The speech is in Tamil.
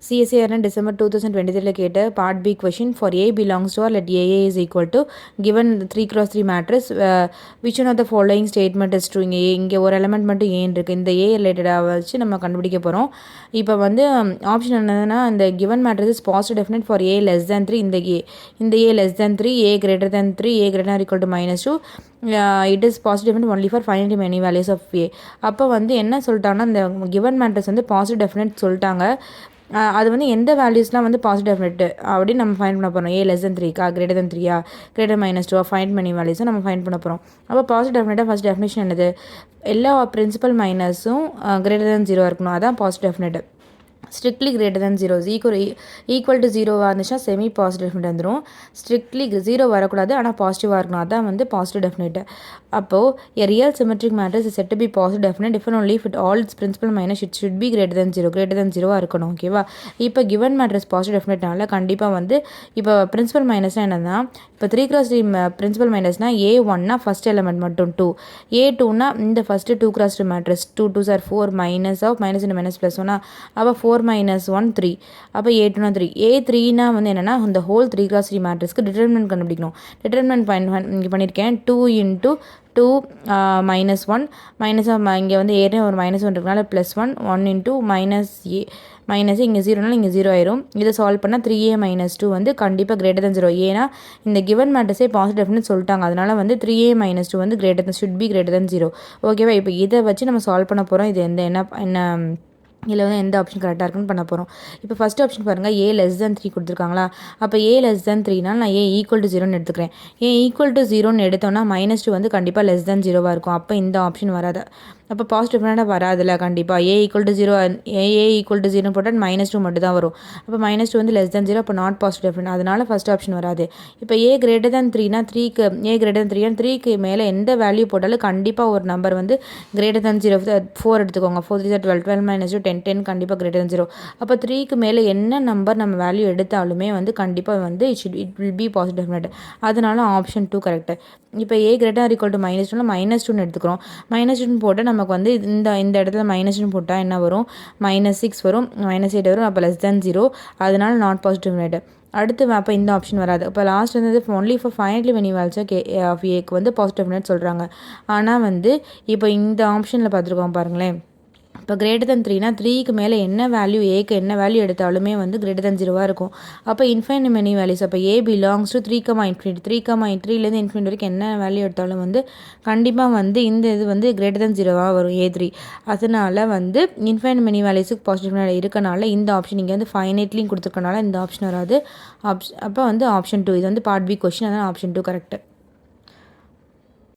CSIR December 2023 கேட்ட part B question for A belongs to or let AA is equal to given 3x3 matrix which one of the following statement is true. இங்கே ஒரு எலிமெண்ட் மட்டும் ஏன் இருக்குது, இந்த A ரிலேட்டடாக வச்சு நம்ம கண்டுபிடிக்க போகிறோம். இப்போ வந்து ஆப்ஷன் என்னதுன்னா இந்த given matrix is positive definite for A less than 3 இந்த A less than 3 A greater than 3 A greater than or equal to -2 it is positive definite only for finding many values of A. அப்போ வந்து என்ன சொல்லிட்டாங்கன்னா இந்த given matrix வந்து positive definite சொல்லிட்டாங்க. அது வந்து எந்த வேல்யூஸ்லாம் வந்து பாசிட்டிவ் டெஃபினட் அப்படின்னு நம்ம ஃபைண்ட் பண்ண போகிறோம். A less than 3 greater than 3 greater -2 find பண்ணி வேல்யூஸை நம்ம ஃபைண்ட் பண்ண போகிறோம். அப்போ பாசிட்டிவ் டெஃபினட்டாக ஃபஸ்ட் டெஃபினேஷன் என்னது, எல்லா பிரின்சிபல் மைனஸும் greater than 0 இருக்கணும். அதான் positive definite. Strictly greater than 0 equal to 0வாக இருந்துச்சுன்னா செமி பாசிட்டிவ் டெஃபினட் வந்துடும். ஸ்ட்ரிக்ட்லி 0 வரக்கூடாது, ஆனால் பாசிட்டிவாக இருக்கணும். அதான் வந்து பாசிட்டிவ் டெஃபினட். அப்போது a real symmetric matrix is set to be positive definite if and only if it all its principal minors it should be greater than 0 இருக்கணும். ஓகேவா? இப்போ கிவன் மேட்ரிக்ஸ் பாசிட்டிவ் டெஃபினட்னால கண்டிப்பாக வந்து இப்போ பிரின்சிபல் மைனஸ்னால் என்னன்னா, இப்போ 3x3 பிரின்சிபல் மைனஸ்னால் A1னா ஃபஸ்ட் எலிமெண்ட் மட்டும் 2, A2னா இந்த first 2x2 matrix 2 2s are 4 minus of minus இந்த மைனஸ் ப்ளஸ் ஒன்னா அப்போ 4 minus 1 3 அப்போ A2னா 3 A3னா வந்து என்னென்னா இந்த ஹோல் 3x3 மேட்ரிக்ஸ்க்கு டிட்டர்மினன்ட் கண்டுபிடிக்கணும். டிட்டர்மினன்ட் இங்கே பண்ணியிருக்கேன் 2 into 2 -1 மைனஸ் இங்கே வந்து ஏற்கனவே ஒரு -1 இருக்கனால +1 1 into மைனஸ் இங்கே 0னால இங்கே 0 ஆயிரும். இதை சால்வ் பண்ணால் 3A - 2 வந்து கண்டிப்பாக கிரேட்டர் தன் 0. ஏன்னா இந்த கிவன் மேட்ரிக்ஸே பாசிட்டிவ் டெஃபினட் சொல்லிட்டாங்க. அதனால வந்து 3A - 2 வந்து ஷுட் பி கிரேட்டர் தன் 0. ஓகேவா? இப்போ இதை வச்சு நம்ம சால்வ் பண்ண போகிறோம். இது என்ன இதில் வந்து எந்த ஆப்ஷன் கரெக்டாக இருக்குன்னு பண்ண போகிறோம். இப்போ ஃபஸ்ட் ஆப்ஷன் பாருங்கள், A less than 3 கொடுத்துருக்காங்களா. அப்போ A less than 3னால் நான் A equal to 0ன்னு எடுத்துக்கிறேன். A equal to 0ன்னு எடுத்தோன்னா -2 வந்து கண்டிப்பாக less than 0வாக இருக்கும். அப்போ இந்த ஆப்ஷன் வராது. அப்போ பாசிட்டிவ் டெஃபினட்டாக வராதுல்ல கண்டிப்பாக. A equal to 0 A equal to 0 போட்டால் -2 மட்டும் தான் வரும். அப்போ -2 வந்து less than 0, அப்போ நாட் பாசிட்டிவ் டெஃபினட். அதனால ஃபஸ்ட் ஆப்ஷன் வராது. இப்போ A greater than 3னா 3க்கு A greater than 3க்கு மேலே எந்த வேல்யூ போட்டாலும் கண்டிப்பாக ஒரு நம்பர் வந்து greater than 0 4 எடுத்துக்கோங்க. 4 3 12 12 -2 10 கண்டிப்பாக greater than 0. அப்போ 3க்கு மேலே என்ன நம்பர் நம்ம வேல்யூ எடுத்தாலுமே வந்து கண்டிப்பாக வந்து it will be positive definite. அதனால ஆப்ஷன் 2 கரெக்டு. இப்போ A greater or equal to -2னா -2ன்னு எடுத்துக்கிறோம். -2ன்னு போட்டால் நமக்கு வந்து இந்த இடத்துல -2 போட்டால் என்ன வரும், -6 வரும், -8 வரும். அப்போ less than 0, அதனால நாட் பாசிட்டிவ் டெஃபினட். அடுத்து அப்போ இந்த ஆப்ஷன் வராது. இப்போ லாஸ்ட் வந்து only for finally when you also of ஏக்கு வந்து பாசிட்டிவ் டெஃபினட் சொல்கிறாங்க. ஆனால் வந்து இப்போ இந்த ஆப்ஷனில் பார்த்துருக்கோம் பாருங்களேன். இப்போ கிரேட்டர் தன் 3னா 3க்கு மேலே என்ன வேல்யூ ஏக்கு என்ன வேல்யூ எடுத்தாலுமே வந்து கிரேட்டர் தன் 0வாக இருக்கும். அப்போ இன்ஃபைனைட் மெனி வேல்யூஸ். அப்போ A பிலாங்ஸ் டு 3,∞ 3,3லேருந்து இன்ஃபினிட் வரைக்கும் என்ன வேல்யூ எடுத்தாலும் வந்து கண்டிப்பாக வந்து இந்த இது வந்து கிரேட்டர் தன் 0வாக வரும் A3. அதனால வந்து இன்ஃபைனைட் மெனி வேல்யூஸுக்கு பாசிட்டிவ் இருக்கனால இந்த ஆப்ஷன் இங்கே வந்து ஃபைனைட்லியும் கொடுத்துருக்கனால இந்த ஆப்ஷன் வராது. அப்போ வந்து ஆப்ஷன் 2 இது வந்து பார்ட் B கொஸ்டின். அதனால் ஆப்ஷன் 2 கரெக்டு.